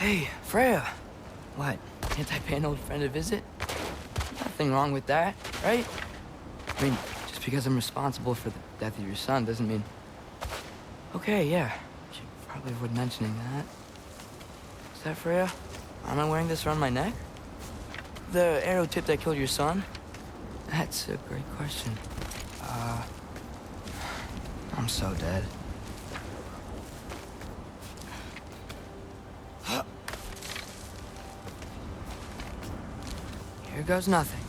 Hey, Freya. What? Can't I pay an old friend a visit? Nothing wrong with that, right? I mean, just because I'm responsible for the death of your son doesn't mean... Okay, yeah. Should probably avoid mentioning that. Is that Freya? Am I wearing this around my neck? The arrow tip that killed your son? That's a great question. I'm so dead. Here goes nothing.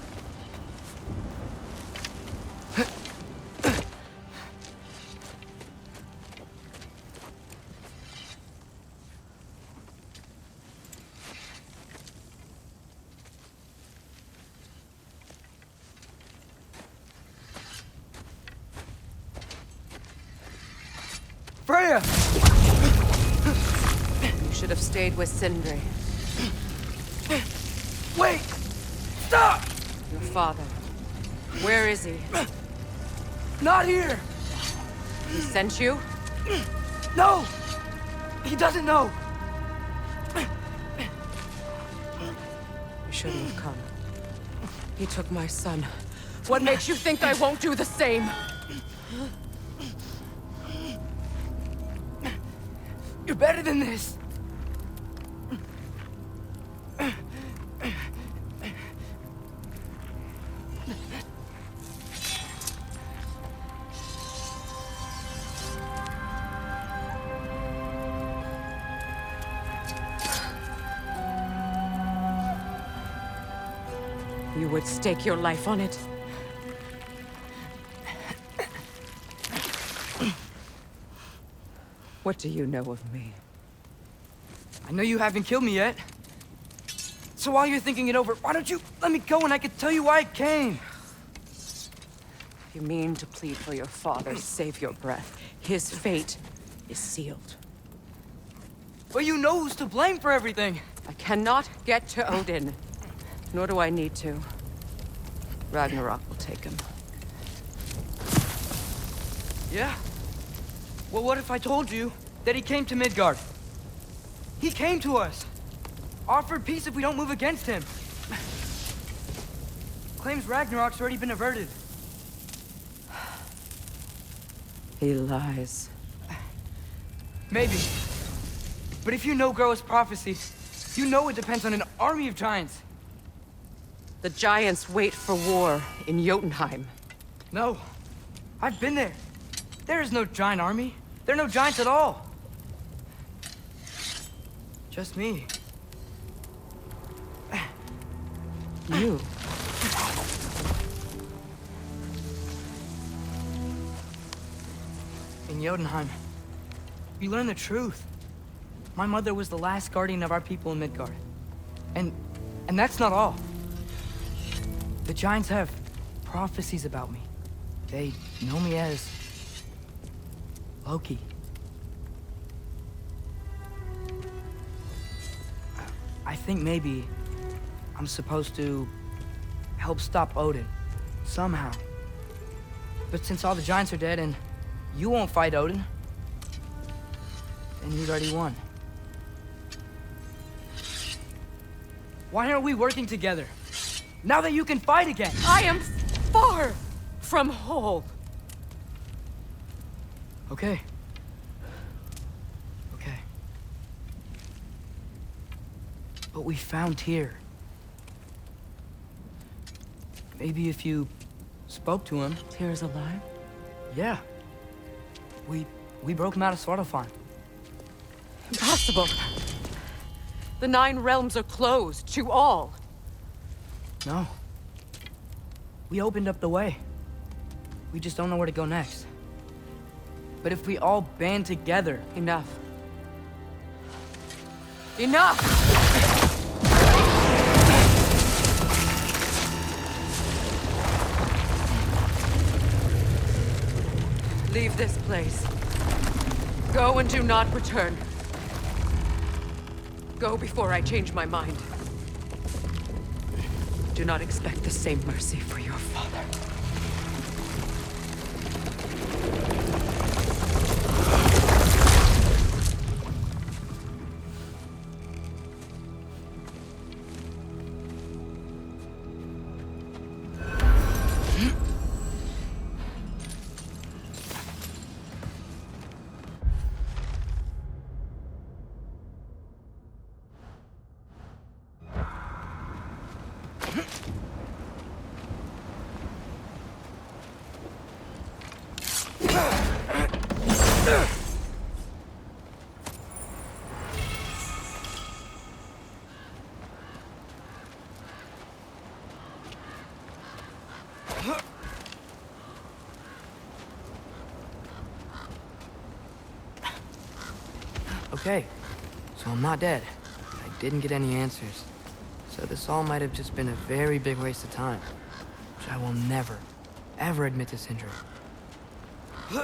Freya! You should have stayed with Sindri. Wait! Stop! Your father. Where is he? Not here! He sent you? No! He doesn't know! You shouldn't have come. He took my son. What makes you think I won't do the same? You're better than this! You would stake your life on it? What do you know of me? I know you haven't killed me yet. So while you're thinking it over, why don't you let me go and I can tell you why I came? You mean to plead for your father, save your breath. His fate is sealed. Well, you know who's to blame for everything. I cannot get to Odin. Nor do I need to. Ragnarok will take him. Yeah? Well, what if I told you that he came to Midgard? He came to us. Offered peace if we don't move against him. Claims Ragnarok's already been averted. He lies. Maybe. But if you know Groa's prophecy, you know it depends on an army of giants. The giants wait for war in Jotunheim. No. I've been there. There is no giant army. There are no giants at all. Just me. You? In Jotunheim, we learn the truth. My mother was the last guardian of our people in Midgard. And that's not all. The giants have prophecies about me. They know me as Loki. I think maybe I'm supposed to help stop Odin, somehow. But since all the giants are dead and you won't fight Odin, then he's already won. Why aren't we working together? Now that you can fight again! I am far from whole. Okay. Okay. But we found here. Maybe if you spoke to him... Tyr's alive? Yeah. We broke him out of Svartalfheim. Impossible. The 9 realms are closed to all. No. We opened up the way. We just don't know where to go next. But if we all band together... Enough. Enough! Leave this place. Go and do not return. Go before I change my mind. Do not expect the same mercy for your father. Okay, so I'm not dead. I didn't get any answers. So this all might have just been a very big waste of time. Which I will never, ever admit to Sindri. It's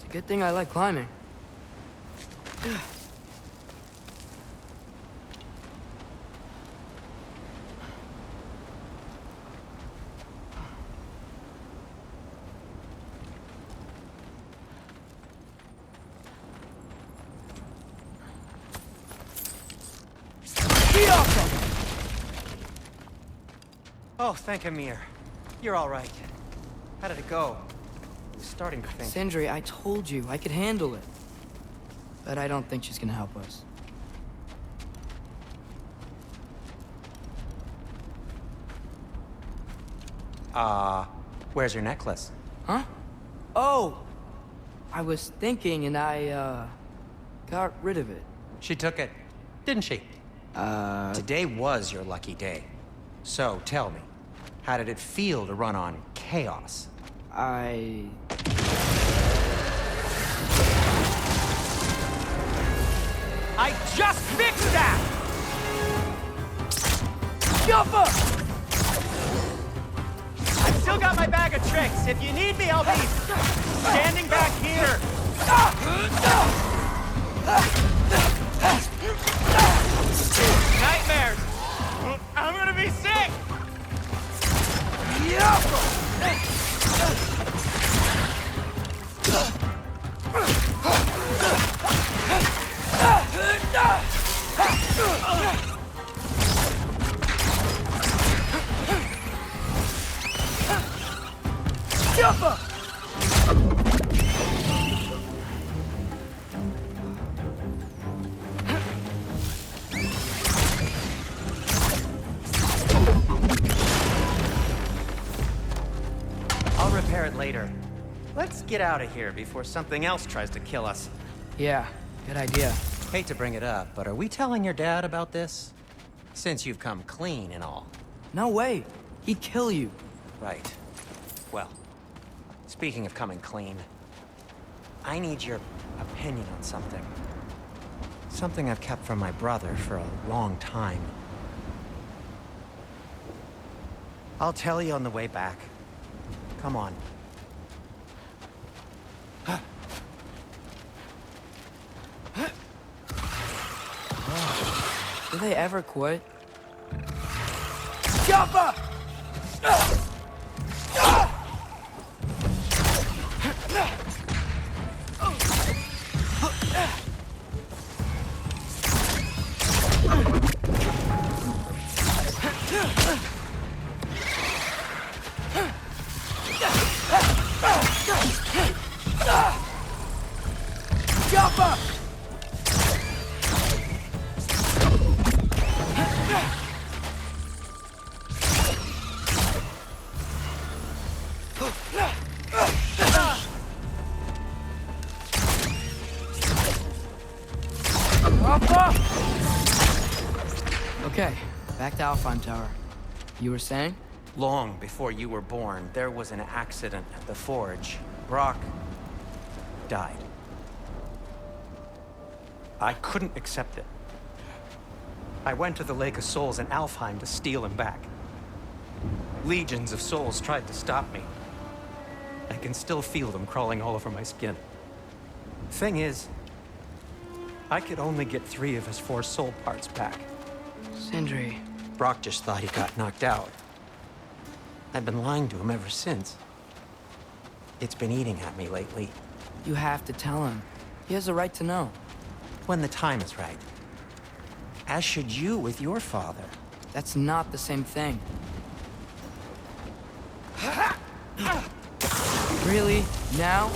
a good thing I like climbing. Oh, thank Amir. You're all right. How did it go? I was starting to think... Sindri, I told you I could handle it. But I don't think she's gonna help us. Where's your necklace? Huh? Oh! I was thinking and I, got rid of it. She took it, didn't she? Today was your lucky day. So, tell me, how did it feel to run on chaos? I just fixed that! Jumper! I've still got my bag of tricks. If you need me, I'll be standing back here. Nightmares! I'm gonna be sick! Jumper! I'll repair it later. Let's get out of here before something else tries to kill us. Yeah, good idea. Hate to bring it up, but are we telling your dad about this? Since you've come clean and all. No way. He'd kill you. Right. Well, speaking of coming clean, I need your opinion on something. Something I've kept from my brother for a long time. I'll tell you on the way back. Come on. Do they ever quit? Jumper! Jumper! Okay, back to Alfheim Tower. You were saying? Long before you were born, there was an accident at the forge. Brock died. I couldn't accept it. I went to the Lake of Souls in Alfheim to steal him back. Legions of souls tried to stop me. I can still feel them crawling all over my skin. Thing is, I could only get 3 of his 4 soul parts back. Sindri. Brock just thought he got knocked out. I've been lying to him ever since. It's been eating at me lately. You have to tell him. He has a right to know. When the time is right. As should you with your father. That's not the same thing. Really? Now?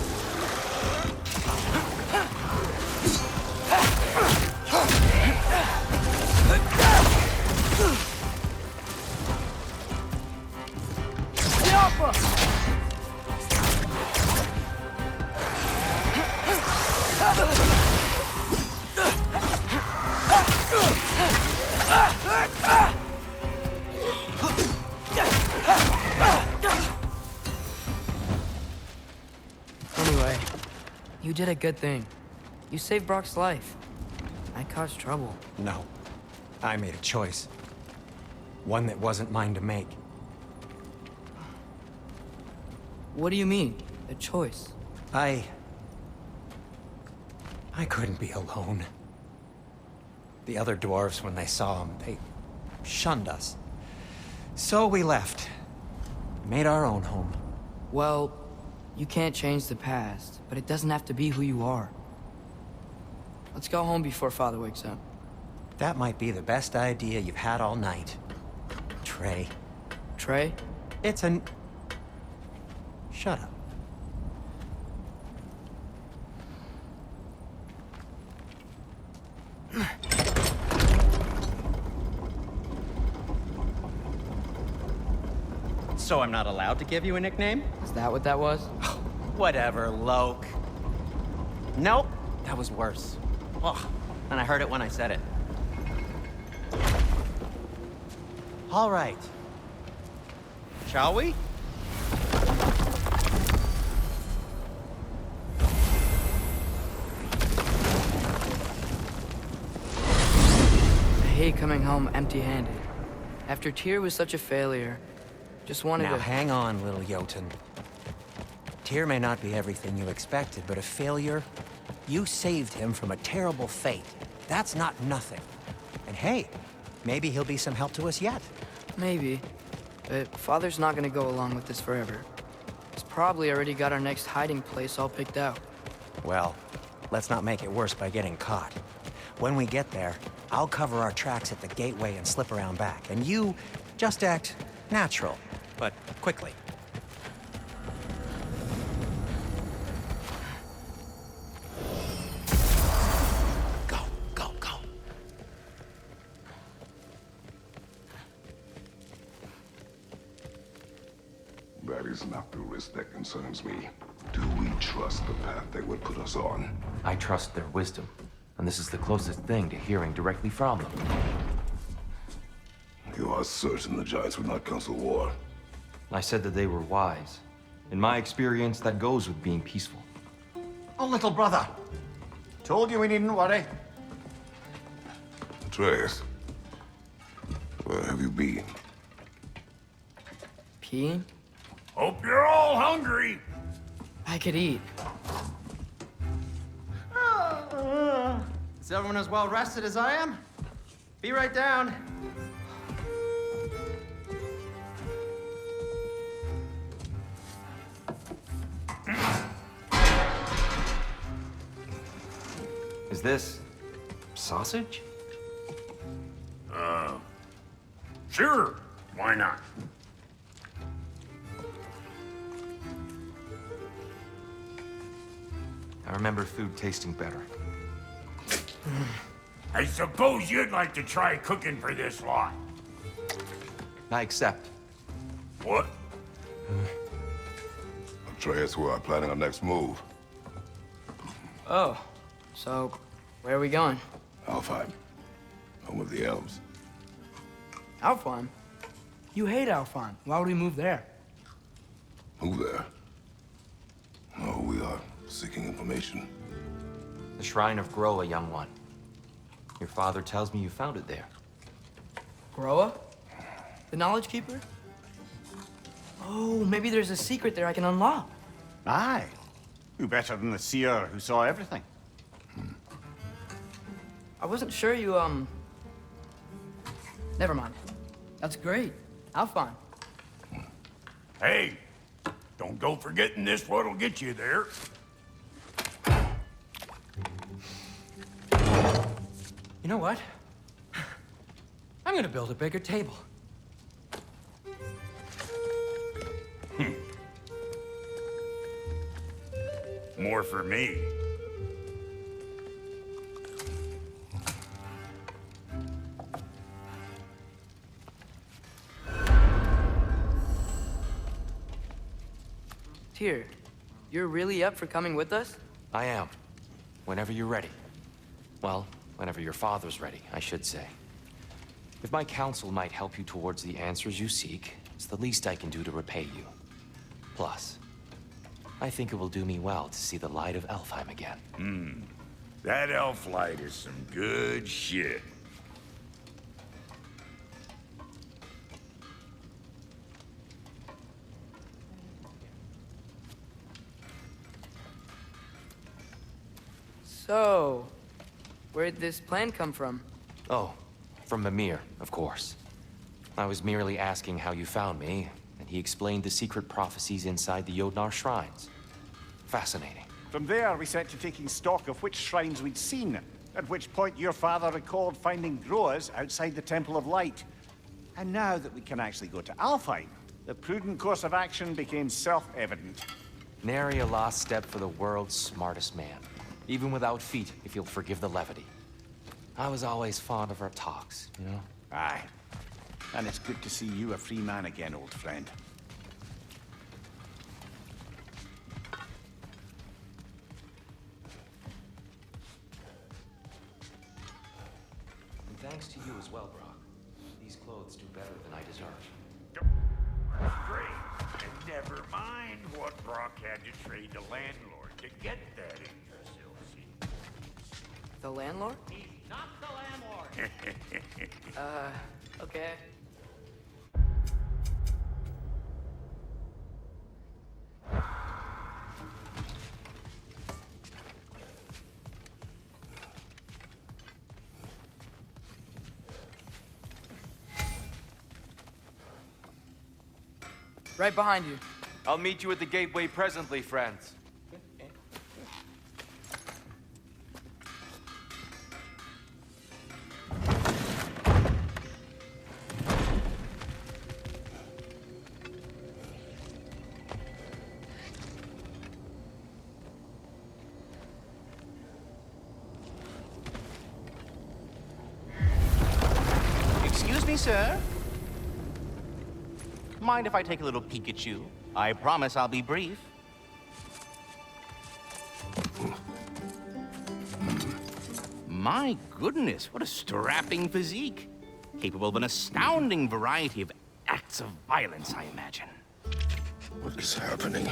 You did a good thing. You saved Brock's life. I caused trouble. No. I made a choice. One that wasn't mine to make. What do you mean? A choice? I couldn't be alone. The other dwarves, when they saw him, they shunned us. So we left. Made our own home. Well, you can't change the past, but it doesn't have to be who you are. Let's go home before Father wakes up. That might be the best idea you've had all night. Trey. Trey? It's an... Shut up. So I'm not allowed to give you a nickname? Is that what that was? Whatever, Loke. Nope, that was worse. Ugh, and I heard it when I said it. All right. Shall we? I hate coming home empty-handed. After Tyr was such a failure, just wanted Now to... hang on, little Jotun. Tyr may not be everything you expected, but a failure? You saved him from a terrible fate. That's not nothing. And hey, maybe he'll be some help to us yet. Maybe. But Father's not gonna go along with this forever. He's probably already got our next hiding place all picked out. Well, let's not make it worse by getting caught. When we get there, I'll cover our tracks at the gateway and slip around back. And you just act natural, but quickly. Go, go, go. That is not the risk that concerns me. Do we trust the path they would put us on? I trust their wisdom, and this is the closest thing to hearing directly from them. You are certain the Giants would not counsel war? I said that they were wise. In my experience, that goes with being peaceful. Oh, little brother. Told you we needn't worry. Atreus, where have you been? Peeing? Hope you're all hungry. I could eat. Is everyone as well rested as I am? Be right down. Is this sausage? Sure. Why not? I remember food tasting better. I suppose you'd like to try cooking for this lot. I accept. What? Atreus, we are planning our next move. Oh, so where are we going? Alfheim, home of the elves. Alfheim? You hate Alfheim. Why would we move there? Move there? No, we are seeking information. The Shrine of Groa, young one. Your father tells me you found it there. Groa? The Knowledge Keeper? Oh, maybe there's a secret there I can unlock. Aye. Who better than the seer who saw everything? I wasn't sure you, Never mind. That's great. Alfheim. Hey, don't go forgetting this what'll get you there. You know what? I'm gonna build a bigger table. More for me. Tyr, you're really up for coming with us? I am. Whenever you're ready. Well, whenever your father's ready, I should say. If my counsel might help you towards the answers you seek, it's the least I can do to repay you. Plus, I think it will do me well to see the light of Elfheim again. That elf light is some good shit. So, where'd this plan come from? Oh, from Mimir, of course. I was merely asking how you found me, and he explained the secret prophecies inside the Jotnar shrines. Fascinating. From there, we set to taking stock of which shrines we'd seen, at which point your father recalled finding Groas outside the Temple of Light. And now that we can actually go to Alfheim, the prudent course of action became self-evident. Nary a lost step for the world's smartest man. Even without feet, if you'll forgive the levity. I was always fond of our talks, you know? Aye. And it's good to see you a free man again, old friend. And thanks to you as well, Brock. These clothes do better than I deserve. Great. And never mind what Brock had to trade the landlord to get that Yggdrasil seed. The landlord? He's not the landlord. Okay. Right behind you. I'll meet you at the gateway presently, friends. Excuse me, sir. Mind if I take a little peek at you? I promise I'll be brief. My goodness, what a strapping physique. Capable of an astounding variety of acts of violence, I imagine. What is happening?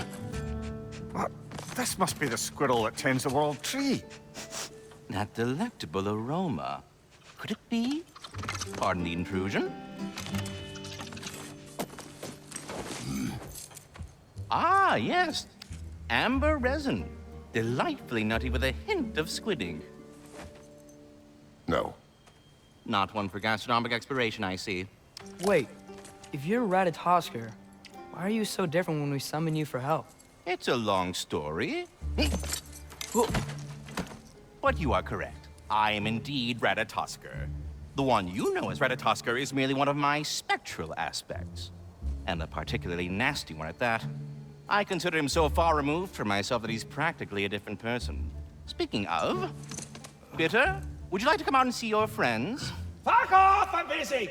This must be the squirrel that tends the world tree. That delectable aroma. Could it be? Pardon the intrusion. Ah, yes. Amber resin. Delightfully nutty with a hint of squid ink. No. Not one for gastronomic exploration, I see. Wait, if you're Ratatoskr, why are you so different when we summon you for help? It's a long story. But you are correct. I am indeed Ratatoskr. The one you know as Ratatoskr is merely one of my spectral aspects. And a particularly nasty one at that. I consider him so far removed from myself that he's practically a different person. Speaking of, Bitter, would you like to come out and see your friends? Fuck off! I'm busy!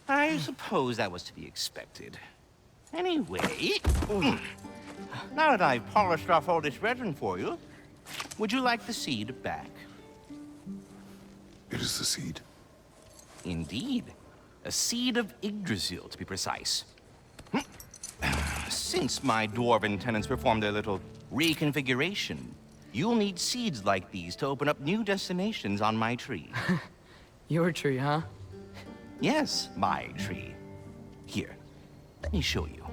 I suppose that was to be expected. Anyway, now that I've polished off all this resin for you, would you like the seed back? It is the seed. Indeed. A seed of Yggdrasil, to be precise. Since my dwarven tenants performed their little reconfiguration, you'll need seeds like these to open up new destinations on my tree. Your tree, huh? Yes, my tree. Here, let me show you.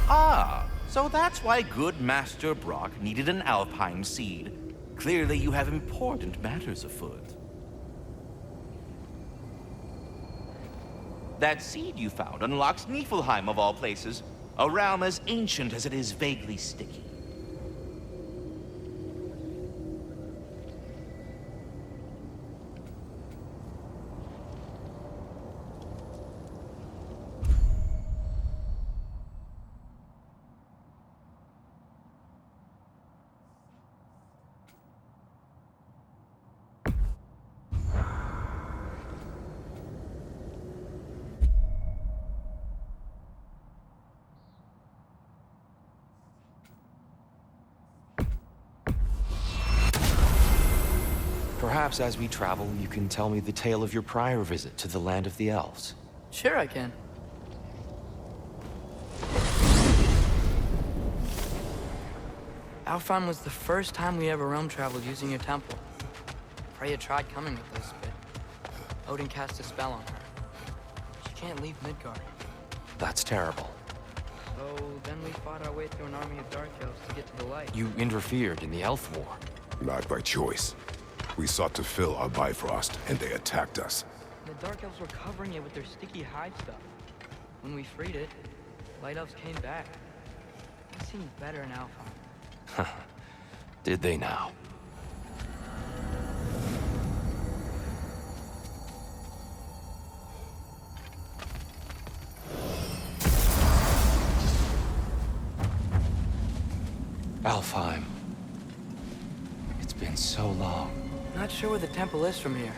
Ah, so that's why good Master Brock needed an Alpine seed. Clearly you have important matters afoot. That seed you found unlocks Niflheim of all places, a realm as ancient as it is vaguely sticky. Perhaps as we travel, you can tell me the tale of your prior visit to the land of the elves. Sure I can. Alfheim was the first time we ever realm traveled using your temple. Freya tried coming with us, but Odin cast a spell on her. She can't leave Midgard. That's terrible. So then we fought our way through an army of Dark Elves to get to the light. You interfered in the Elf War. Not by choice. We sought to fill our Bifrost, and they attacked us. The Dark Elves were covering it with their sticky hide stuff. When we freed it, Light Elves came back. They seemed better in Alfheim. Did they now? Alfheim. It's been so long. Not sure where the temple is from here,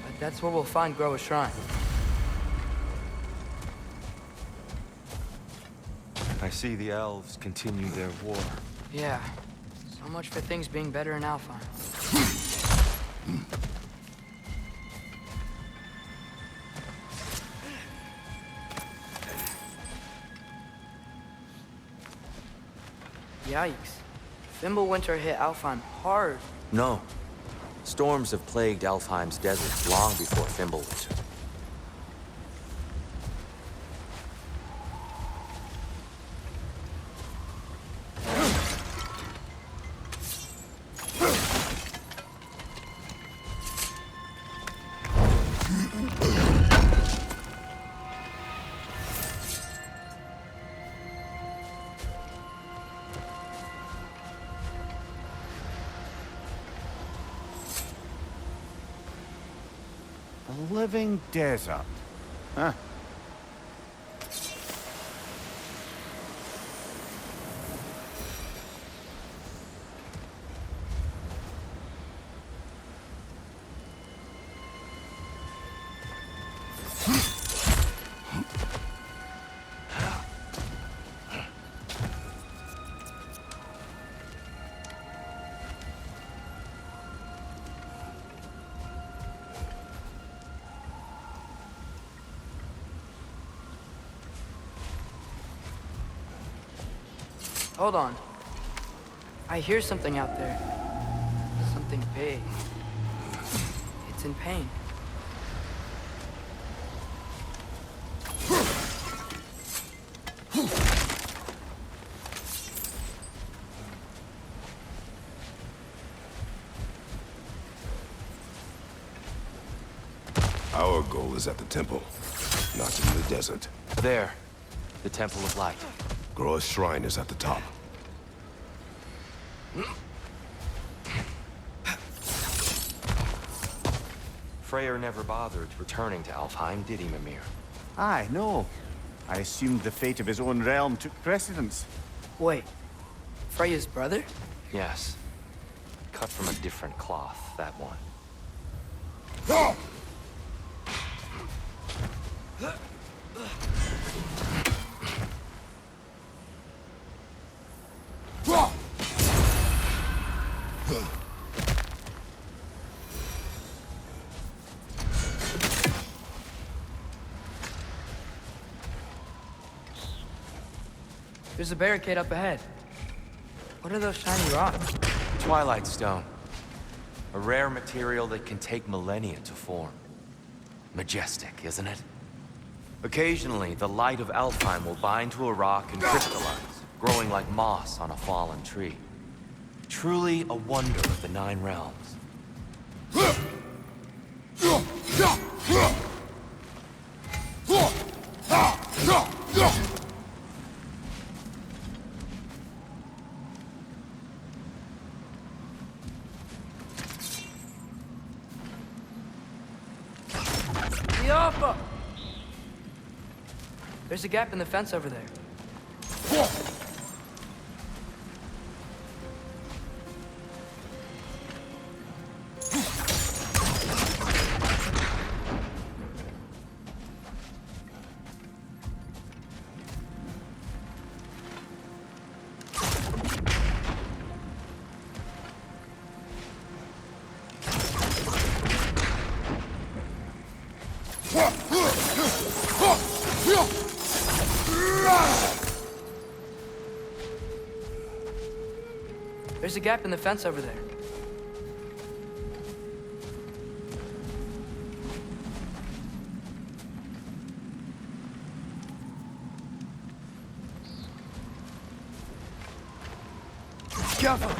but that's where we'll find Groa's shrine. I see the elves continue their war. Yeah, so much for things being better in Alfheim. Yikes. Fimbulwinter hit Alfheim hard. No. Storms have plagued Alfheim's deserts long before Fimbulwinter. A living desert. Huh. Hold on. I hear something out there. Something big. It's in pain. Our goal is at the temple, not in the desert. There. The Temple of Light. Groa's shrine is at the top. Freyr never bothered returning to Alfheim, did he, Mimir? Aye, no. I assumed the fate of his own realm took precedence. Wait. Freya's brother? Yes. Cut from a different cloth, that one. There's a barricade up ahead. What are those shiny rocks? Twilight Stone. A rare material that can take millennia to form. Majestic, isn't it? Occasionally, the light of Alfheim will bind to a rock and crystallize, growing like moss on a fallen tree. Truly a wonder of the Nine Realms. Yoppa! There's a gap in the fence over there. There's a gap in the fence over there. Careful!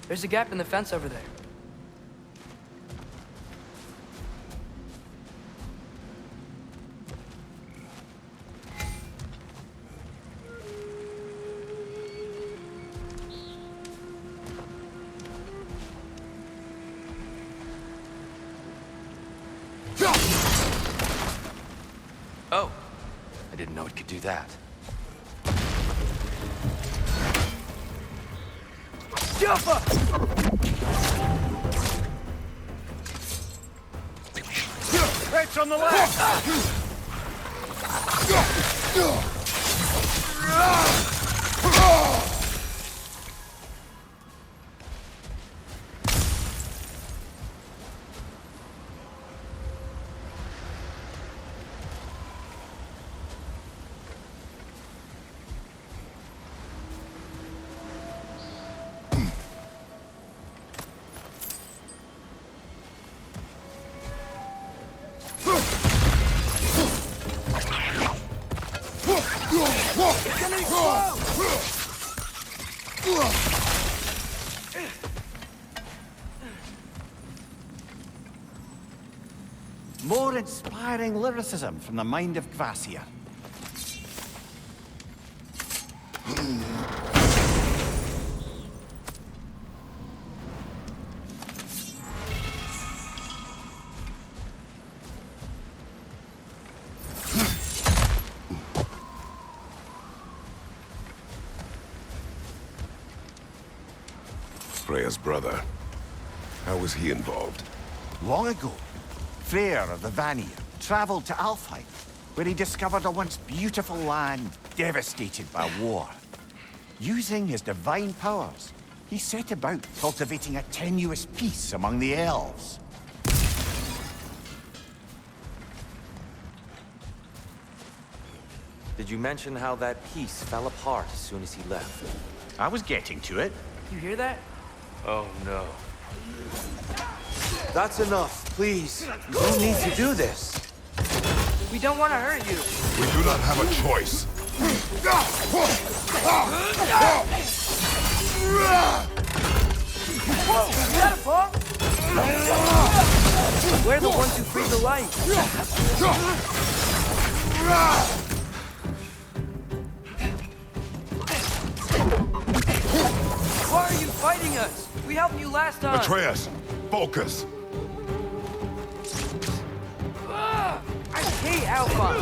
There's a gap in the fence over there. Oh, I didn't know it could do that. Threats on the left! More inspiring lyricism from the mind of Gracia. Freya's brother. How was he involved? Long ago, Freyr of the Vanir traveled to Alfheim, where he discovered a once beautiful land devastated by war. Using his divine powers, he set about cultivating a tenuous peace among the elves. Did you mention how that piece fell apart as soon as he left? I was getting to it. You hear that? Oh, no. That's enough, please. You don't need to do this. We don't want to hurt you. We do not have a choice. Whoa! Is that a bug? We're the ones who freed the light. Why are you fighting us? We helped you last time. Atreus, focus. I hate Alpha.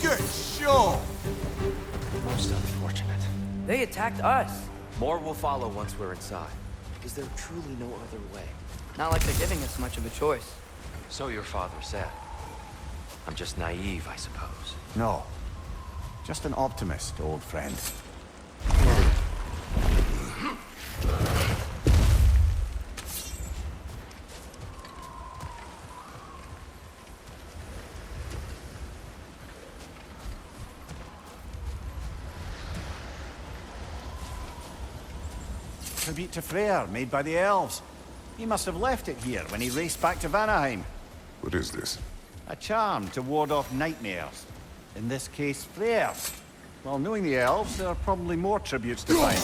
Good show! Most unfortunate. They attacked us. More will follow once we're inside. Is there truly no other way? Not like they're giving us much of a choice. So your father said. I'm just naive, I suppose. No. Just an optimist, old friend. Tribute to Freyr, made by the elves. He must have left it here when he raced back to Vanaheim. What is this? A charm to ward off nightmares. In this case, Freyr's. Well, knowing the elves, there are probably more tributes to find.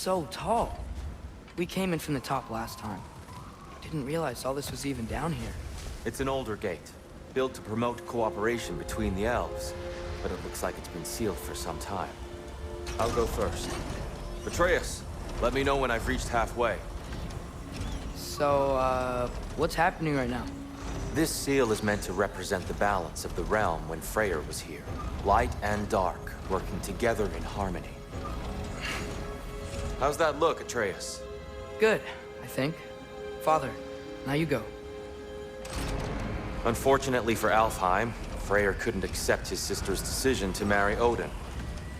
so tall. We came in from the top last time. Didn't realize all this was even down here. It's an older gate, built to promote cooperation between the elves, but it looks like it's been sealed for some time. I'll go first. Atreus, let me know when I've reached halfway. So, what's happening right now? This seal is meant to represent the balance of the realm when Freyr was here. Light and dark, working together in harmony. How's that look, Atreus? Good, I think. Father, now you go. Unfortunately for Alfheim, Freyr couldn't accept his sister's decision to marry Odin.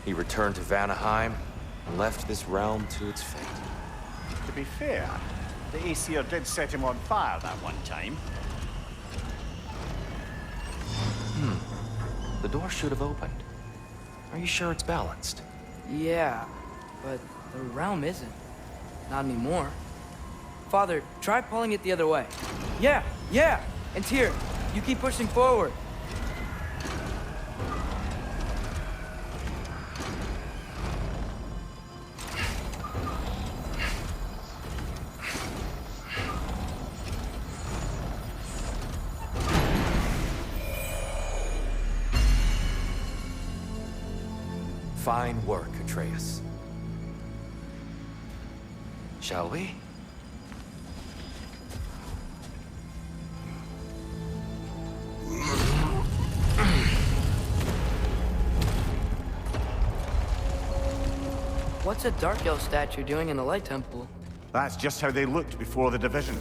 He returned to Vanaheim and left this realm to its fate. To be fair, the Aesir did set him on fire that one time. The door should have opened. Are you sure it's balanced? Yeah, but the realm isn't. Not anymore. Father, try pulling it the other way. Yeah! And Tyr, you keep pushing forward. Fine work, Atreus. Shall we? What's a Dark Elf statue doing in the Light Temple? That's just how they looked before the division.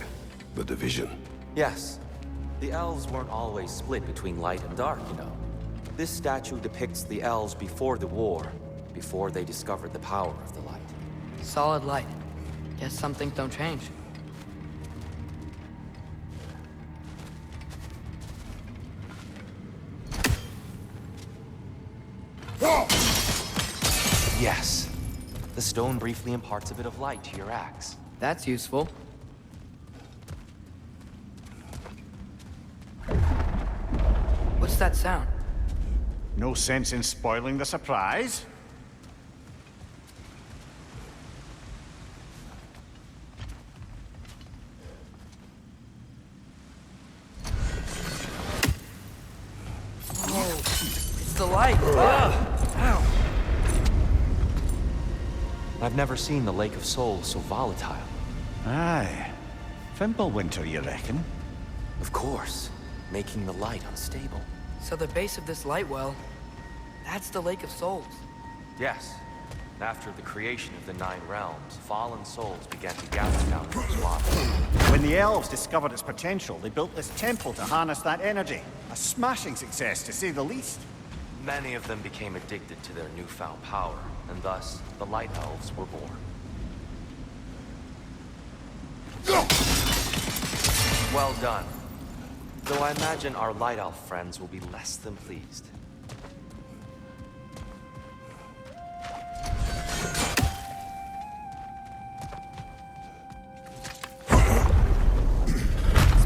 The division. Yes. The elves weren't always split between light and dark, you know. This statue depicts the elves before the war, before they discovered the power of the light. Solid light. Guess some things don't change. Yes. The stone briefly imparts a bit of light to your axe. That's useful. What's that sound? No sense in spoiling the surprise. Oh, it's the light. Ow. I've never seen the Lake of Souls so volatile. Aye. Fimbulwinter, you reckon? Of course, making the light unstable. So the base of this light well, that's the Lake of Souls. Yes. After the creation of the Nine Realms, fallen souls began to gather down those waters. When the elves discovered its potential, they built this temple to harness that energy. A smashing success, to say the least. Many of them became addicted to their newfound power, and thus, the Light Elves were born. Well done. Though I imagine our Light Elf friends will be less than pleased.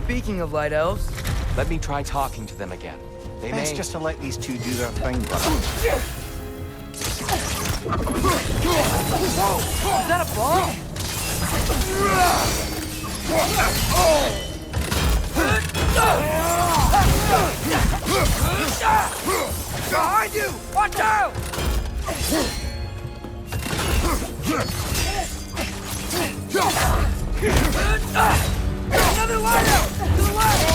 Speaking of Light Elves... Let me try talking to them again. They Best may... just to let these two do their thing, brother. Is that a bomb? Behind you! Watch out! Another light out! To the left!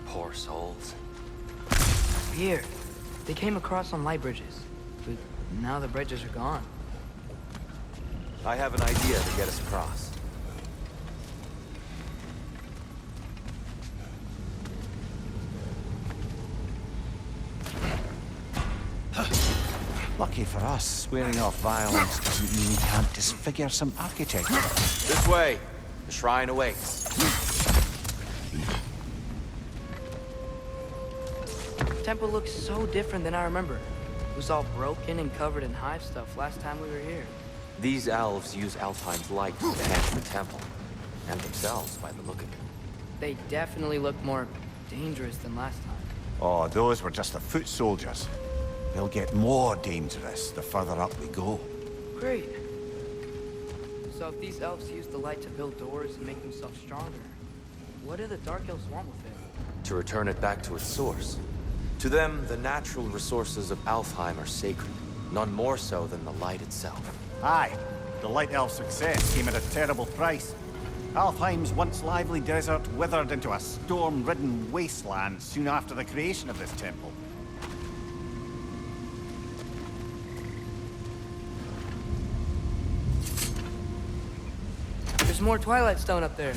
Poor souls. Here, they came across on light bridges, but now the bridges are gone. I have an idea to get us across. Lucky for us, swearing off violence doesn't mean we can't disfigure some architecture. This way. The shrine awaits. temple looks so different than I remember. It was all broken and covered in hive stuff last time we were here. These elves use Alfheim's light to enhance the temple, and themselves by the look of it. They definitely look more dangerous than last time. Oh, those were just the foot soldiers. They'll get more dangerous the further up we go. Great. So if these elves use the light to build doors and make themselves stronger, what do the Dark Elves want with it? To return it back to its source. To them, the natural resources of Alfheim are sacred, none more so than the light itself. Aye, the Light Elf success came at a terrible price. Alfheim's once lively desert withered into a storm-ridden wasteland soon after the creation of this temple. There's more Twilight Stone up there.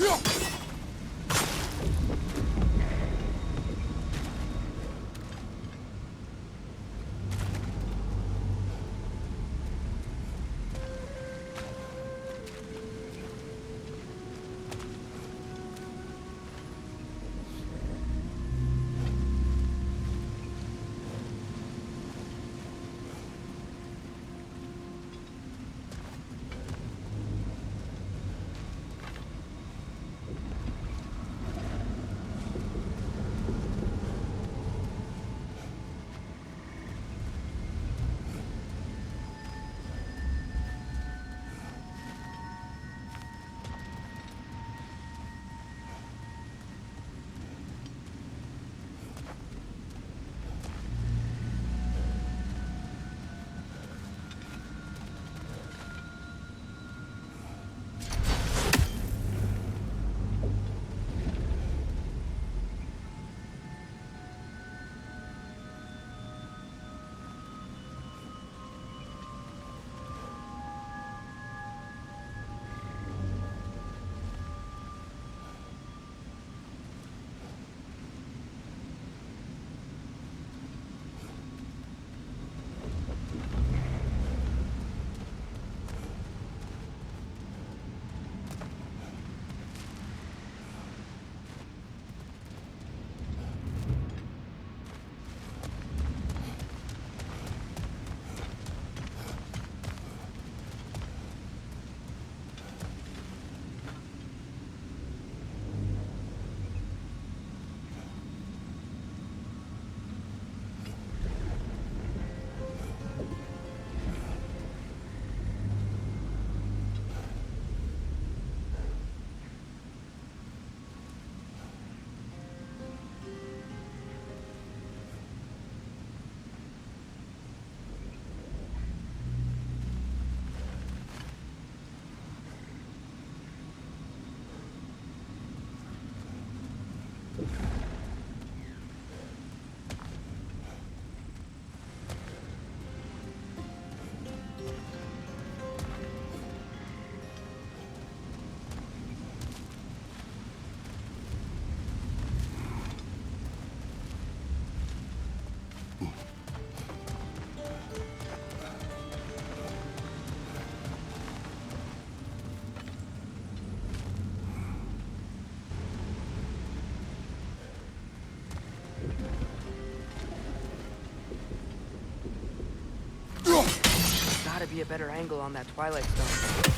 Gotta be a better angle on that Twilight Stone.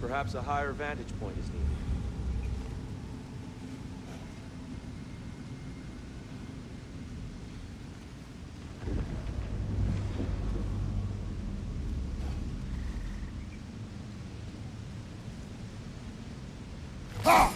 Perhaps a higher vantage point is needed. Ha!